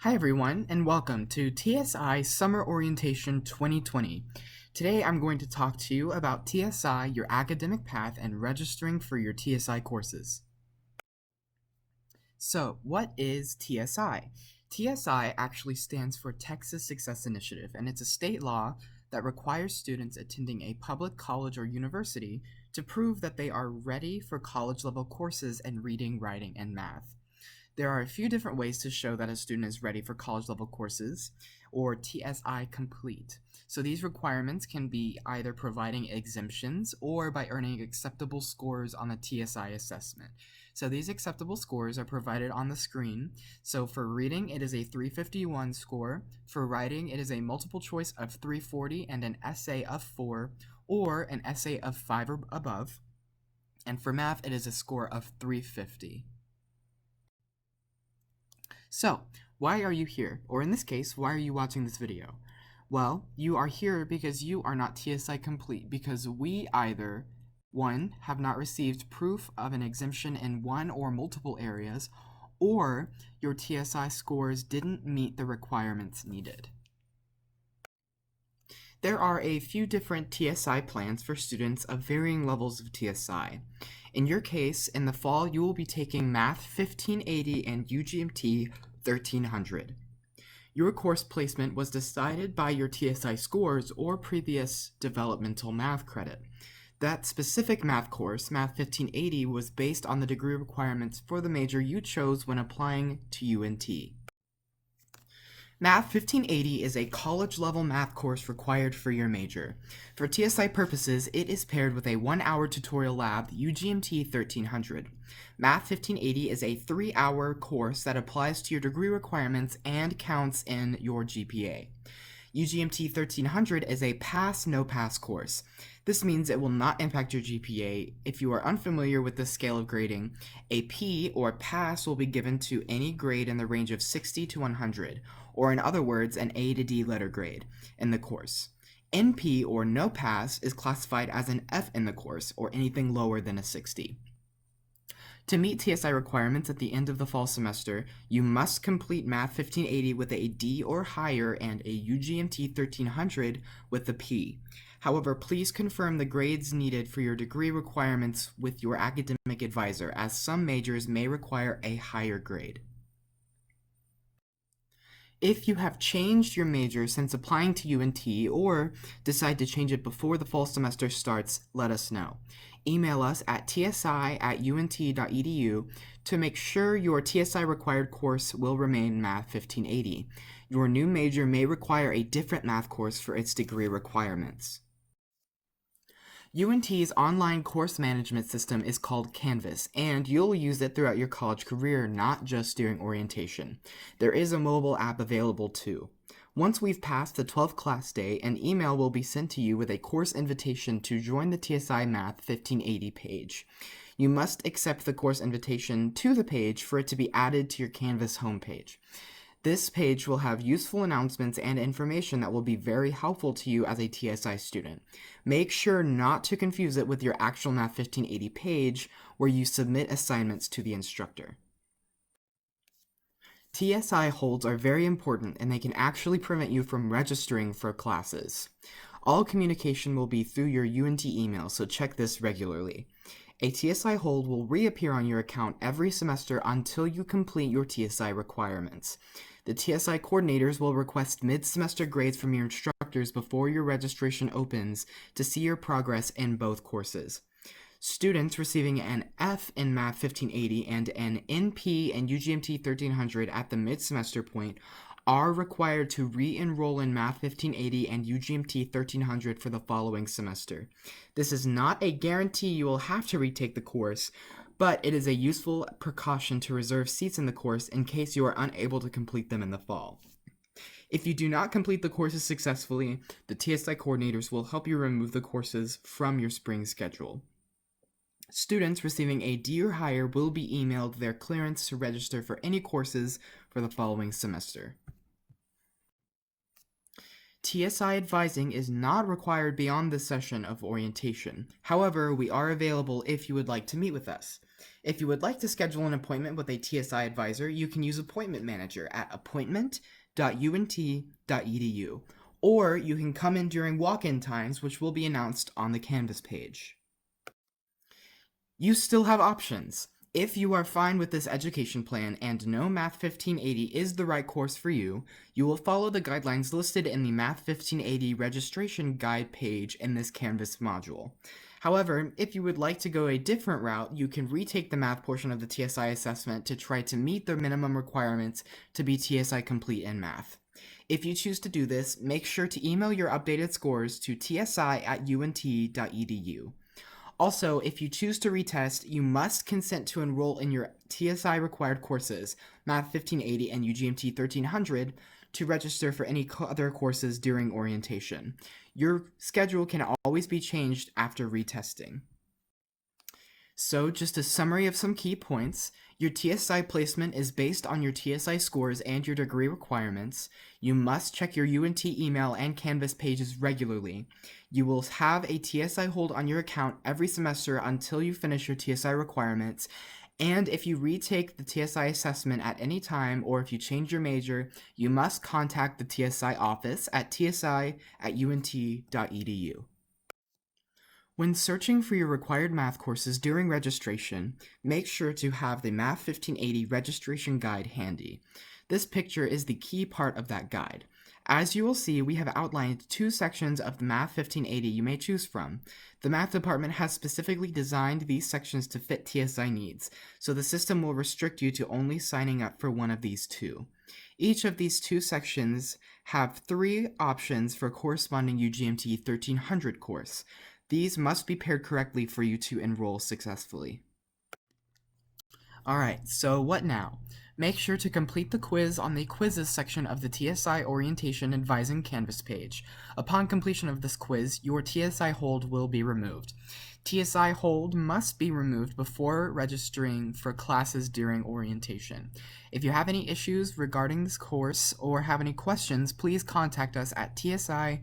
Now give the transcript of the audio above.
Hi everyone, and welcome to TSI Summer Orientation 2020. Today I'm going to talk to you about TSI, your academic path, and registering for your TSI courses. So, what is TSI? TSI actually stands for Texas Success Initiative, and it's a state law that requires students attending a public college or university to prove that they are ready for college-level courses in reading, writing, and math. There are a few different ways to show that a student is ready for college-level courses, or TSI complete. So these requirements can be either providing exemptions or by earning acceptable scores on the TSI assessment. So these acceptable scores are provided on the screen. So for reading, it is a 351 score. For writing, it is a multiple choice of 340 and an essay of 4, or an essay of 5 or above. And for math, it is a score of 350. So, why are you here? Or in this case, why are you watching this video? Well, you are here because you are not TSI complete, because we either 1. Have not received proof of an exemption in one or multiple areas, or your TSI scores didn't meet the requirements needed. There are a few different TSI plans for students of varying levels of TSI. In your case, in the fall, you will be taking Math 1580 and UGMT 1300. Your course placement was decided by your TSI scores or previous developmental math credit. That specific math course, Math 1580, was based on the degree requirements for the major you chose when applying to UNT. Math 1580 is a college-level math course required for your major. For TSI purposes, it is paired with a 1-hour tutorial lab, UGMT 1300. Math 1580 is a 3-hour course that applies to your degree requirements and counts in your GPA. UGMT 1300 is a pass-no-pass course. This means it will not impact your GPA. If you are unfamiliar with this scale of grading, a P or pass will be given to any grade in the range of 60 to 100, or in other words, an A to D letter grade in the course. NP or no pass is classified as an F in the course, or anything lower than a 60. To meet TSI requirements at the end of the fall semester, you must complete Math 1580 with a D or higher and a UGMT 1300 with a P. However, please confirm the grades needed for your degree requirements with your academic advisor, as some majors may require a higher grade. If you have changed your major since applying to UNT or decide to change it before the fall semester starts, let us know. Email us at tsi@unt.edu to make sure your TSI required course will remain Math 1580. Your new major may require a different math course for its degree requirements. UNT's online course management system is called Canvas, and you'll use it throughout your college career, not just during orientation. There is a mobile app available too. Once we've passed the 12th class day, an email will be sent to you with a course invitation to join the TSI Math 1580 page. You must accept the course invitation to the page for it to be added to your Canvas homepage. This page will have useful announcements and information that will be very helpful to you as a TSI student. Make sure not to confuse it with your actual Math 1580 page where you submit assignments to the instructor. TSI holds are very important and they can actually prevent you from registering for classes. All communication will be through your UNT email, so check this regularly. A TSI hold will reappear on your account every semester until you complete your TSI requirements. The TSI coordinators will request mid-semester grades from your instructors before your registration opens to see your progress in both courses. Students receiving an F in Math 1580 and an NP and UGMT 1300 at the mid-semester point are required to re-enroll in Math 1580 and UGMT 1300 for the following semester. This is not a guarantee you will have to retake the course, but it is a useful precaution to reserve seats in the course in case you are unable to complete them in the fall. If you do not complete the courses successfully, the TSI coordinators will help you remove the courses from your spring schedule. Students receiving a D or higher will be emailed their clearance to register for any courses for the following semester. TSI Advising is not required beyond this session of orientation. However, we are available if you would like to meet with us. If you would like to schedule an appointment with a TSI advisor, you can use Appointment Manager at appointment.unt.edu, or you can come in during walk-in times, which will be announced on the Canvas page. You still have options. If you are fine with this education plan and know Math 1580 is the right course for you, you will follow the guidelines listed in the Math 1580 registration guide page in this Canvas module. However, if you would like to go a different route, you can retake the math portion of the TSI assessment to try to meet the minimum requirements to be TSI complete in math. If you choose to do this, make sure to email your updated scores to tsi@unt.edu. Also, if you choose to retest, you must consent to enroll in your TSI required courses, Math 1580 and UGMT 1300, to register for any other courses during orientation. Your schedule can always be changed after retesting. So, just a summary of some key points. Your TSI placement is based on your TSI scores and your degree requirements. You must check your UNT email and Canvas pages regularly. You will have a TSI hold on your account every semester until you finish your TSI requirements. And if you retake the TSI assessment at any time, or if you change your major, you must contact the TSI office at tsi@unt.edu. When searching for your required math courses during registration, make sure to have the Math 1580 registration guide handy. This picture is the key part of that guide. As you will see, we have outlined 2 sections of the Math 1580 you may choose from. The math department has specifically designed these sections to fit TSI needs, so the system will restrict you to only signing up for one of these 2. Each of these 2 sections have 3 options for corresponding UGMT 1300 course. These must be paired correctly for you to enroll successfully. Alright, so what now? Make sure to complete the quiz on the quizzes section of the TSI Orientation Advising Canvas page. Upon completion of this quiz, your TSI hold will be removed. TSI hold must be removed before registering for classes during orientation. If you have any issues regarding this course or have any questions, please contact us at tsi@unt.edu.